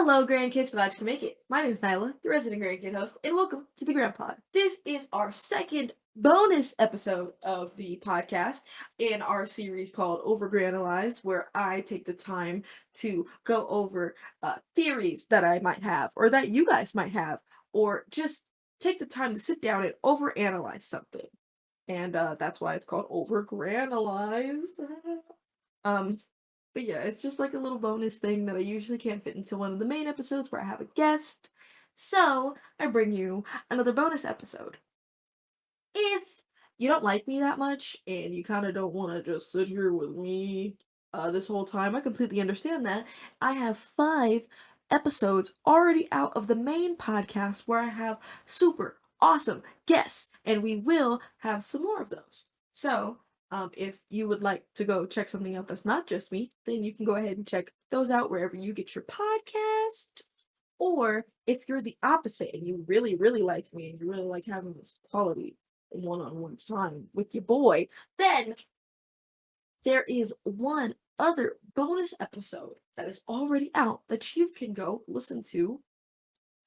Hello, grandkids. Glad you can make it. My name is Nyla, your resident grandkid host, and welcome to the Grandpod. This is our second bonus episode of the podcast in our series called Over-Granalyzed, where I take the time to go over theories that I might have, or that you guys might have, or just take the time to sit down and overanalyze something. And that's why it's called Over-Granalyzed. um, but yeah, it's just like a little bonus thing that I usually can't fit into one of the main episodes where I have a guest. So I bring you another bonus episode. If you don't like me that much and you kind of don't want to just sit here with me this whole time, I completely understand that. I have 5 episodes already out of the main podcast where I have super awesome guests, and we will have some more of those. So, if you would like to go check something out that's not just me, then you can go ahead and check those out wherever you get your podcast. Or if you're the opposite and you really, really like me and you really like having this quality one-on-one time with your boy, then there is one other bonus episode that is already out that you can go listen to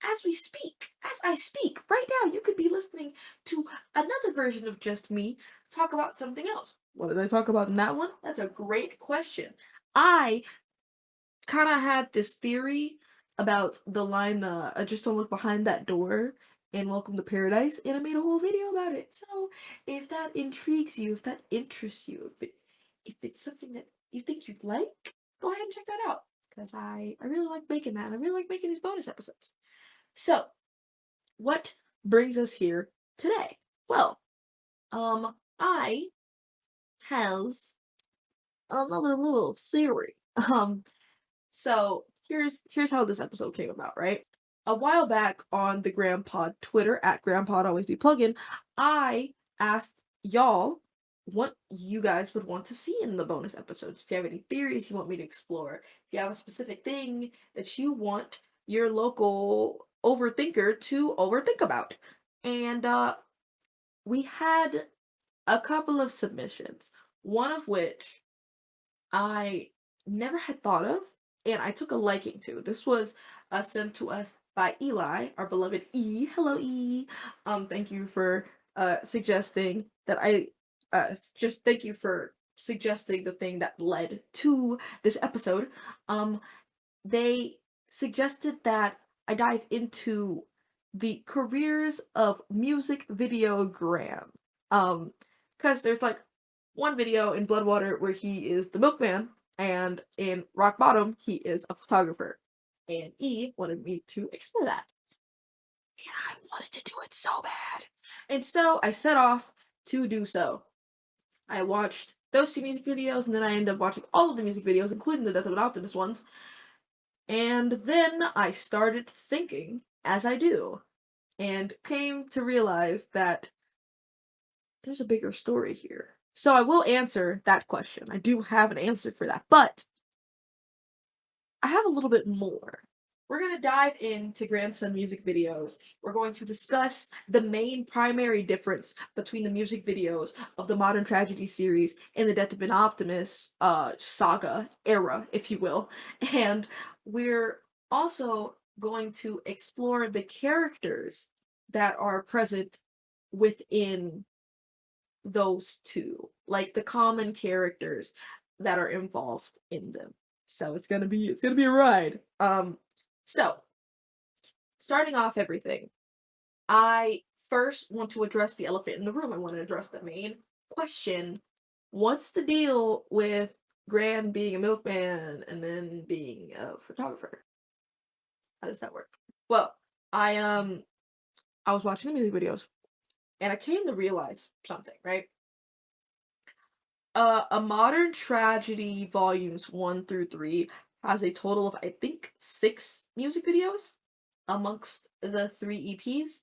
as we speak. As I speak right now, you could be listening to another version of just me talk about something else. What did I talk about in that one? That's a great question. I kind of had this theory about the line, just don't look behind that door in Welcome to Paradise, and I made a whole video about it. So if that intrigues you, if that interests you, if it's something that you think you'd like, go ahead and check that out. Because I really like making that, and I really like making these bonus episodes. So, what brings us here today? Well, I have another little theory. So here's how this episode came about, right? A while back on the Grandpod Twitter at Grandpod Always Be Plugging, I asked y'all what you guys would want to see in the bonus episodes. If you have any theories you want me to explore, if you have a specific thing that you want your local overthinker to overthink about. And we had a couple of submissions, one of which I never had thought of, and I took a liking to. This was sent to us by Eli, our beloved E. Hello, E. Thank you for suggesting that just thank you for suggesting the thing that led to this episode. Um, they suggested that I dive into the careers of music video gram. Because there's like one video in Bloodwater where he is the milkman, and in Rock Bottom he is a photographer. And E wanted me to explore that. And I wanted to do it so bad. And so I set off to do so. I watched those 2 music videos, and then I ended up watching all of the music videos, including the Death of an Optimist ones. And then I started thinking, as I do, and came to realize that there's a bigger story here. So I will answer that question. I do have an answer for that, but I have a little bit more. We're going to dive into Grandson music videos. We're going to discuss the main primary difference between the music videos of the Modern Tragedy series and the Death of an Optimist saga era, if you will. And we're also going to explore the characters that are present within those two, like the common characters that are involved in them. So it's gonna be a ride. So starting off everything, I first want to address the elephant in the room. I want to address the main question. What's the deal with Gran being a milkman and then being a photographer? How does that work? Well, I was watching the music videos and I came to realize something, right? A Modern Tragedy volumes 1 through 3 has a total of, I think, 6 music videos amongst the 3 EPs.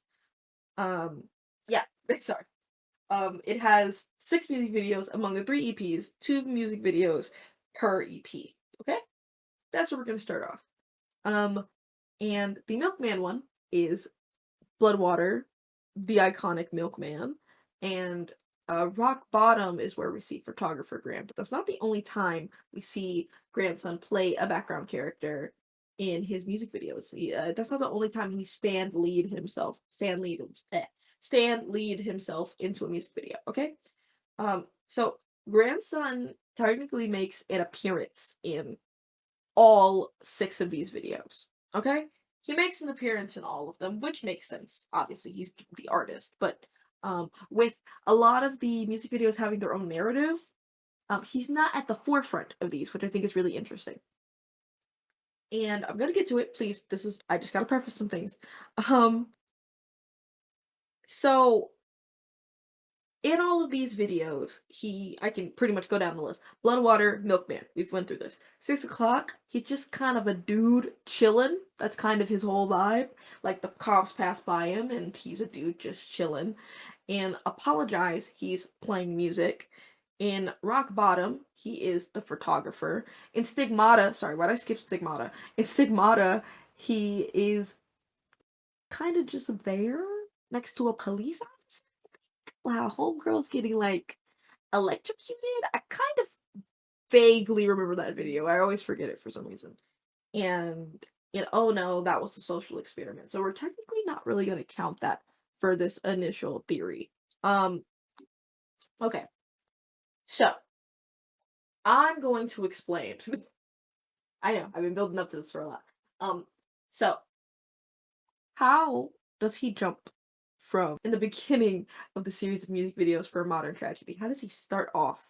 Yeah, sorry. It has 6 music videos among the 3 EPs, 2 music videos per EP. Okay? That's where we're gonna start off. And the Milkman one is Bloodwater, the iconic Milkman, and Rock Bottom is where we see photographer Grant, but that's not the only time we see Grandson play a background character in his music videos. That's not the only time he stand lead himself into a music video. Okay, so grandson technically makes an appearance in all 6 of these videos. Okay, he makes an appearance in all of them, which makes sense. Obviously, he's the artist, but with a lot of the music videos having their own narrative, he's not at the forefront of these, which I think is really interesting. And I'm gonna get to it, please. I just gotta preface some things. Um, so in all of these videos, I can pretty much go down the list. Bloodwater, Milkman, we've went through this. 6 o'clock, he's just kind of a dude chilling. That's kind of his whole vibe. Like the cops pass by him and he's a dude just chilling. In Apologize, he's playing music. In Rock Bottom, he is the photographer. In Stigmata, sorry, why'd I skip Stigmata? In Stigmata, he is kind of just there next to a police officer. Wow, homegirl's getting like electrocuted. I kind of vaguely remember that video. I always forget it for some reason. And oh no, that was a social experiment. So we're technically not really going to count that for this initial theory. Okay. So, I'm going to explain. I know, I've been building up to this for a lot. So how does he jump from in the beginning of the series of music videos for Modern Tragedy? How does he start off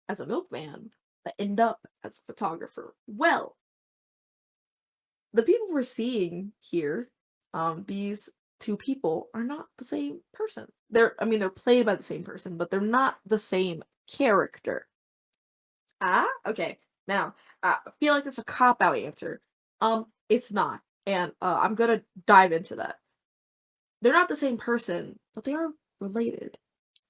as a milkman but end up as a photographer? Well, the people we're seeing here, these 2 people are not the same person. They're played by the same person, but they're not the same character. Okay. Now, I feel like it's a cop-out answer. It's not, and, I'm gonna dive into that. They're not the same person, but they are related.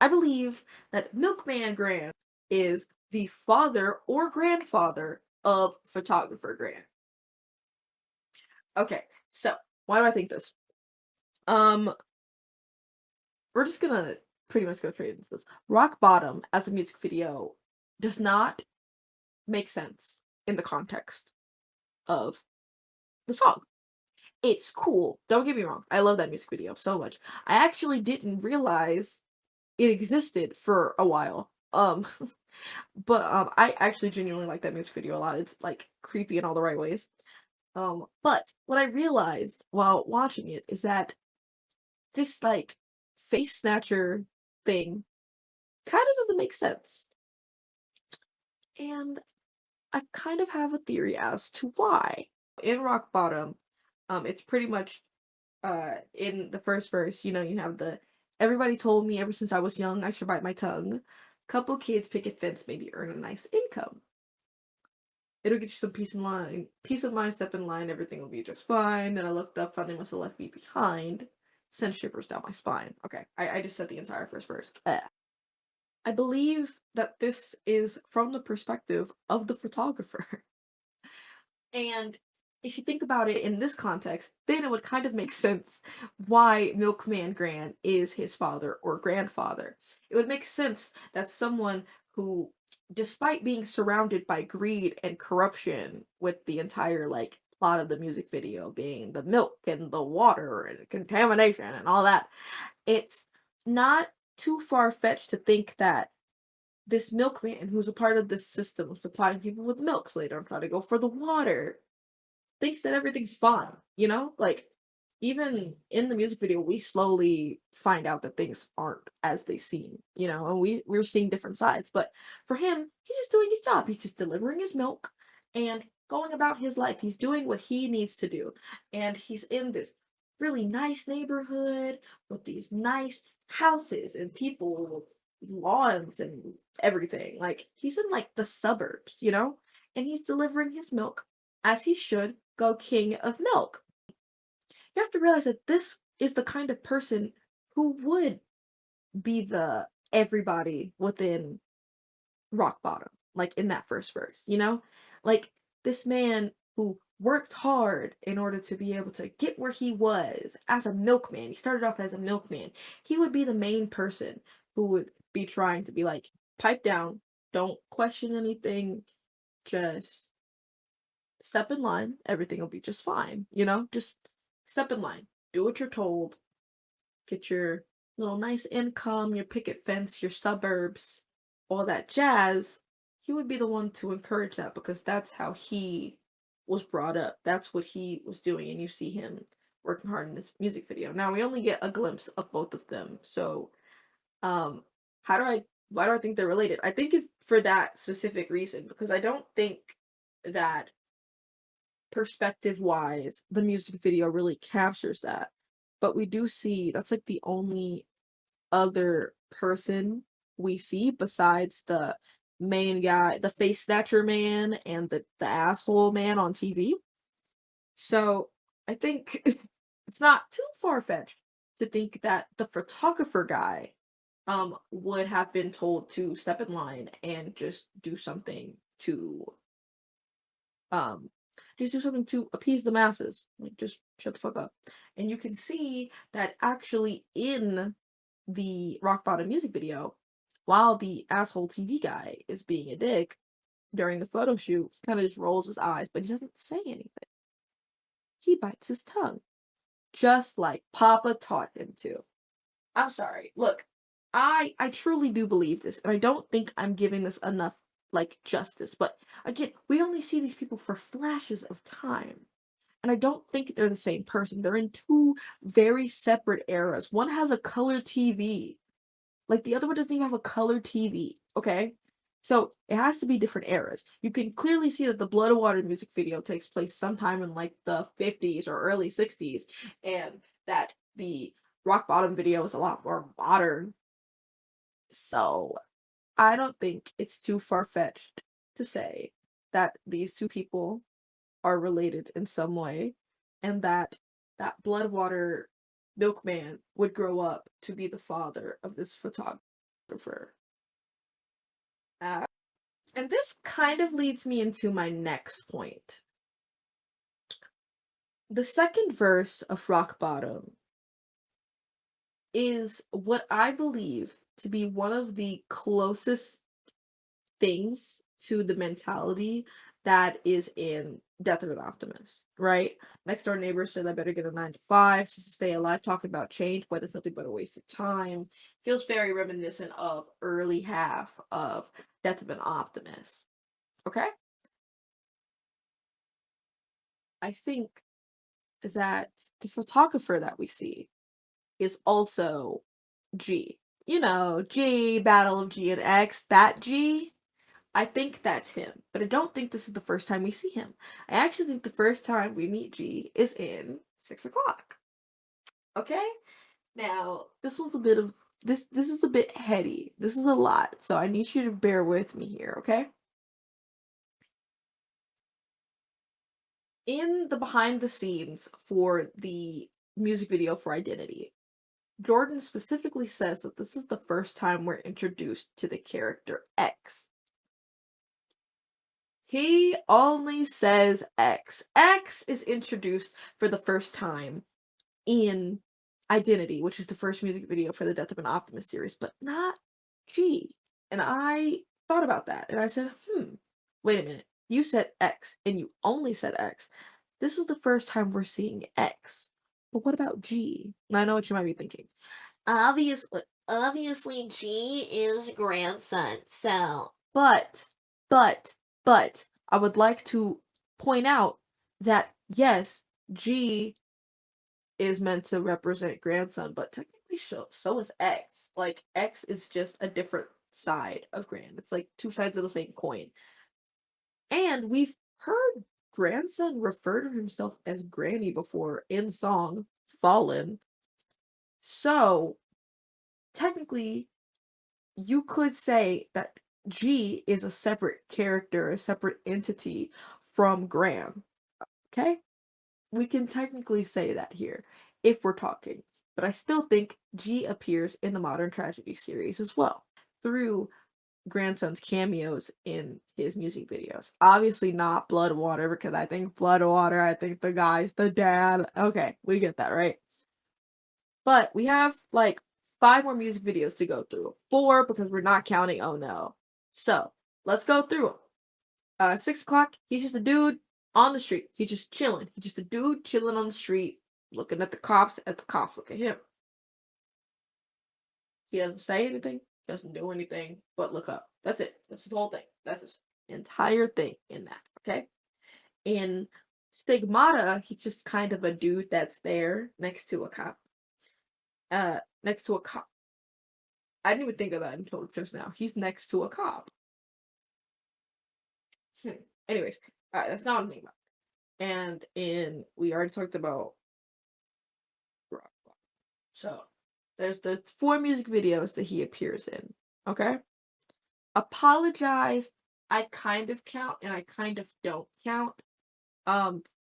I believe that Milkman Grant is the father or grandfather of photographer Grant. Okay, so why do I think this? Um, we're just gonna pretty much go straight into this. Rock Bottom as a music video does not make sense in the context of the song. It's cool. Don't get me wrong. I love that music video so much. I actually didn't realize it existed for a while. But I actually genuinely like that music video a lot. It's like creepy in all the right ways. But what I realized while watching it is that this like face snatcher thing kind of doesn't make sense. And I kind of have a theory as to why. In Rock Bottom, it's pretty much in the first verse, you have the everybody told me ever since I was young I should bite my tongue. Couple kids picket fence, maybe earn a nice income. It'll get you some peace of mind, step in line, everything will be just fine. Then I looked up, finally must have left me behind. Sent shivers down my spine. Okay, I just said the entire first verse. I believe that this is from the perspective of the photographer. And if you think about it in this context, then it would kind of make sense why Milkman Grant is his father or grandfather. It would make sense that someone who, despite being surrounded by greed and corruption, with the entire like plot of the music video being the milk and the water and contamination and all that, it's not too far fetched to think that this milkman who's a part of this system of supplying people with milk so they don't try to go for the water thinks that everything's fine, Like, even in the music video, we slowly find out that things aren't as they seem, and we're seeing different sides. But for him, he's just doing his job. He's just delivering his milk and going about his life. He's doing what he needs to do. And he's in this really nice neighborhood with these nice houses and people with lawns and everything. Like, he's in like the suburbs, And he's delivering his milk as he should go king of milk. You have to realize that this is the kind of person who would be the everybody within rock bottom, like in that first verse, Like this man who worked hard in order to be able to get where he was as a milkman. He started off as a milkman. He would be the main person who would be trying to be like, pipe down, don't question anything, just step in line, everything will be just fine, you know? Just step in line, do what you're told, get your little nice income, your picket fence, your suburbs, all that jazz. He would be the one to encourage that because that's how he was brought up. That's what he was doing, and you see him working hard in this music video. Now we only get a glimpse of both of them, so um, how do I why do I think they're related? I think it's for that specific reason because I don't think that perspective wise the music video really captures that. But we do see that's like the only other person we see besides the main guy, the face snatcher man and the asshole man on TV. So I think it's not too far fetched to think that the photographer guy would have been told to step in line and um just do something to appease the masses. Like just shut the fuck up. And you can see that actually in the rock bottom music video, while the asshole TV guy is being a dick during the photo shoot, he kind of just rolls his eyes, but he doesn't say anything. He bites his tongue, just like Papa taught him to. I'm sorry. Look, I truly do believe this, and I don't think I'm giving this enough like justice. But again, we only see these people for flashes of time. And I don't think they're the same person. They're in two very separate eras. One has a color TV. Like the other one doesn't even have a color TV, okay? So it has to be different eras. You can clearly see that the Blood and Water music video takes place sometime in like the 50s or early 60s, and that the Rock Bottom video is a lot more modern. So I don't think it's too far-fetched to say that these two people are related in some way, and that Bloodwater Milkman would grow up to be the father of this photographer. Uh, and this kind of leads me into my next point. The second verse of Rock Bottom is what I believe to be one of the closest things to the mentality that is in Death of an Optimist, right? Next door neighbor said I better get a 9 to 5 just to stay alive, talking about change, but it's nothing but a waste of time. Feels very reminiscent of early half of Death of an Optimist. Okay? I think that the photographer that we see is also G. You know, G, Battle of G and X, that G. I think that's him, but I don't think this is the first time we see him. I actually think the first time we meet G is in 6 o'clock. Okay? Now, this was a bit of this is a bit heady. This is a lot, so I need you to bear with me here, okay? In the behind the scenes for the music video for Identity, Jordan specifically says that this is the first time we're introduced to the character X. He only says X. X is introduced for the first time in Identity, which is the first music video for the Death of an Optimist series, but not G. And I thought about that and I said, wait a minute. You said X and you only said X. This is the first time we're seeing X. But what about G? And I know what you might be thinking. Obviously, G is grandson. So, but, I would like to point out that yes, G is meant to represent grandson, but technically so is X. Like X is just a different side of grand. It's like two sides of the same coin. And we've heard grandson refer to himself as Granny before in song Fallen. So technically you could say that G is a separate character, a separate entity from Graham. Okay? We can technically say that here if we're talking. But I still think G appears in the Modern Tragedy series as well through Grandson's cameos in his music videos. Obviously not Bloodwater because I think Bloodwater, I think the guy's the dad. Okay, we get that, right? But we have like 5 more music videos to go through. 4 because we're not counting Oh No. So let's go through them. 6 o'clock, he's just a dude on the street. He's just chilling. He's just a dude chilling on the street, looking at the cops look at him. He doesn't say anything, doesn't do anything, but look up. That's it. That's his whole thing. That's his entire thing in that, okay? In Stigmata, he's just kind of a dude that's there next to a cop. Next to a cop. I didn't even think of that until just now. He's next to a cop. Anyways, alright, that's not what I'm thinking about. And we already talked about rock. So there's the 4 music videos that he appears in. Okay? Apologize, I kind of count and I kind of don't count.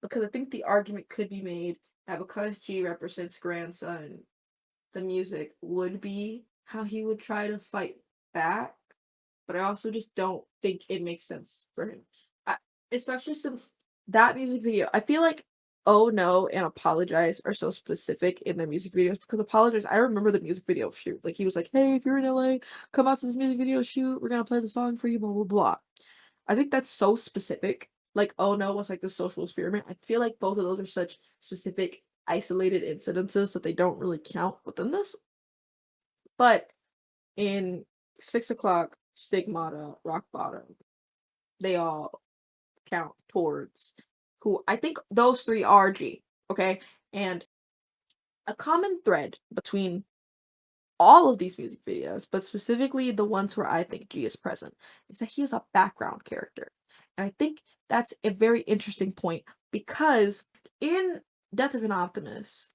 Because I think the argument could be made that because G represents grandson, the music would be how he would try to fight back. But I also just don't think it makes sense for him. Especially since that music video, I feel like Oh No and Apologize are so specific in their music videos because Apologize, I remember the music video shoot. Like he was like, hey, if you're in LA, come out to this music video shoot. We're gonna play the song for you, blah blah blah. I think that's so specific. Like Oh No was like the social experiment. I feel like both of those are such specific, isolated incidences that they don't really count within this. But in 6 o'clock, Stigmata, Rock Bottom, they all count towards who I think those 3 are G, okay? And a common thread between all of these music videos, but specifically the ones where I think G is present, is that he is a background character. And I think that's a very interesting point because in Death of an Optimist,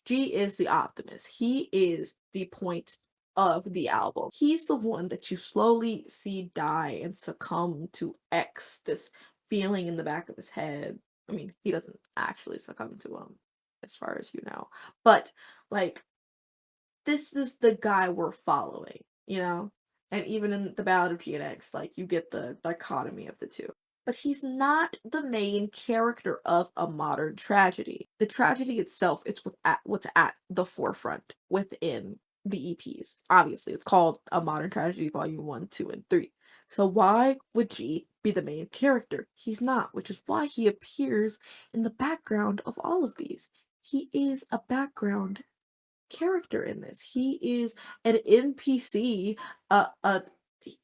G is the optimist. He is the point of the album. He's the one that you slowly see die and succumb to X, this feeling in the back of his head. I mean, he doesn't actually succumb to him, as far as you know. But, like, this is the guy we're following, you know? And even in the Ballad of G and X, like, you get the dichotomy of the two. But he's not the main character of a modern tragedy. The tragedy itself is what's at the forefront within the EPs. Obviously, it's called A Modern Tragedy Volume 1, 2, and 3. So why would G be the main character? He's not, which is why he appears in the background of all of these. He is a background character in this. He is an NPC.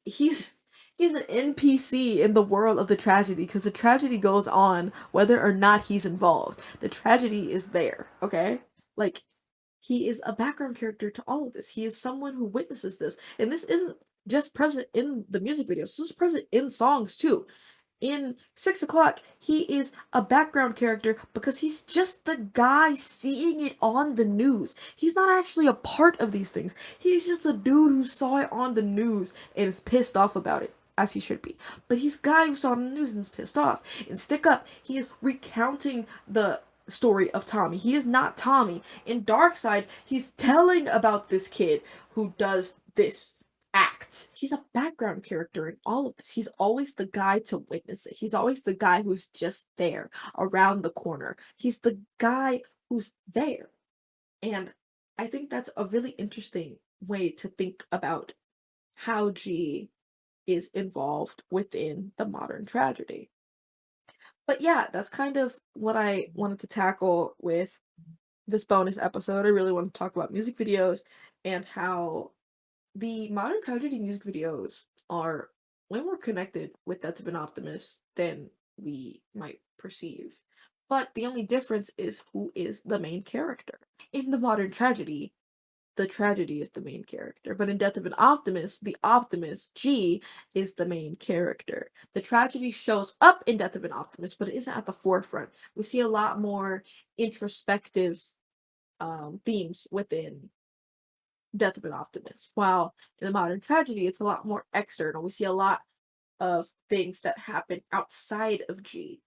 He's he's an NPC in the world of the tragedy because the tragedy goes on whether or not he's involved. The tragedy is there, okay? Like he is a background character to all of this. He is someone who witnesses this, and this isn't just present in the music videos. This is present in songs too. In 6 o'clock, he is a background character because he's just the guy seeing it on the news. He's not actually a part of these things. He's just a dude who saw it on the news and is pissed off about it, as he should be. But he's a guy who saw it on the news and is pissed off. In Stick Up, he is recounting the story of Tommy. He is not Tommy. In Dark Side, he's telling about this kid who does this act. He's a background character in all of this. He's always the guy to witness it. He's always the guy who's just there around the corner. He's the guy who's there. And I think that's a really interesting way to think about how G is involved within the modern tragedy. But yeah, that's kind of what I wanted to tackle with this bonus episode. I really want to talk about music videos and how the modern tragedy music videos are way more connected with Death of an Optimist than we might perceive. But the only difference is who is the main character. In the modern tragedy, the tragedy is the main character. But in Death of an Optimist, the optimist, G, is the main character. The tragedy shows up in Death of an Optimist, but it isn't at the forefront. We see a lot more introspective themes within Death of an Optimist. While in the modern tragedy, it's a lot more external. We see a lot of things that happen outside of G,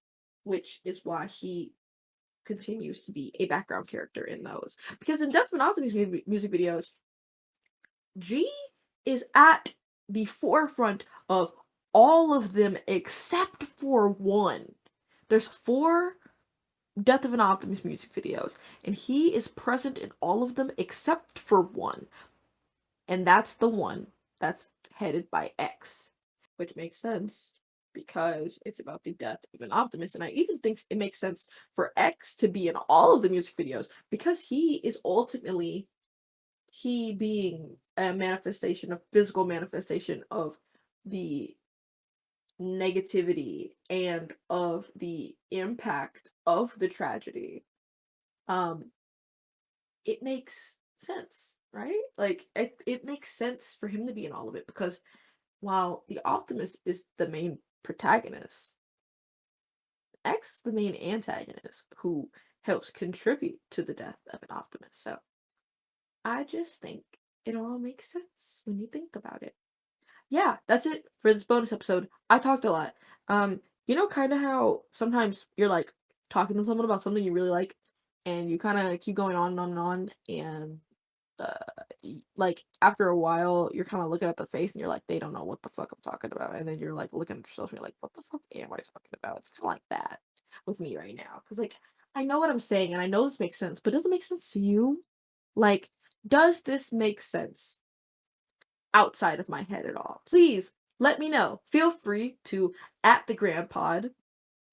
which is why he continues to be a background character in those. Because in Death of an Optimist music videos, G is at the forefront of all of them except for one. There's 4 Death of an Optimist music videos, and he is present in all of them except for one. And that's the one that's headed by X, which makes sense because it's about the death of an optimist. And I even think it makes sense for X to be in all of the music videos because he is ultimately he being a manifestation of physical manifestation of the negativity and of the impact of the tragedy. Um, it makes sense, right? Like it makes sense for him to be in all of it because while the optimist is the main protagonist, X is the main antagonist who helps contribute to the death of an optimist. So I just think it all makes sense when you think about it. Yeah, that's it for this bonus episode. I talked a lot. Kind of how sometimes you're like talking to someone about something you really like, and you kind of keep going on and on and on, and like after a while, you're kind of looking at their face, and you're like, they don't know what the fuck I'm talking about, and then you're like looking at yourself, and you're like, what the fuck am I talking about? It's kind of like that with me right now, because like I know what I'm saying, and I know this makes sense, but does it make sense to you? Like, does this make sense outside of my head at all? Please let me know. Feel free to at the grandpod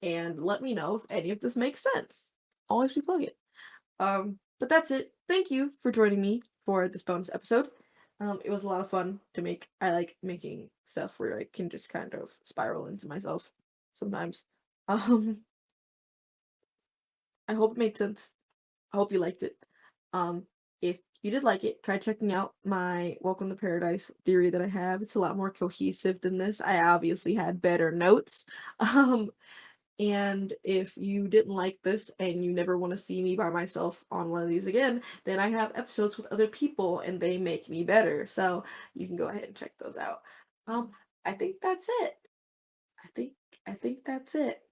and let me know if any of this makes sense. Always replug it. But that's it. Thank you for joining me for this bonus episode. It was a lot of fun to make. I like making stuff where I can just kind of spiral into myself sometimes. Um, I hope it made sense. I hope you liked it. Um, if you did like it, try checking out my Welcome to Paradise theory that I have. It's a lot more cohesive than this. I obviously had better notes. Um, and if you didn't like this and you never want to see me by myself on one of these again, then I have episodes with other people and they make me better. So you can go ahead and check those out. Um, I think that's it. I think I think that's it.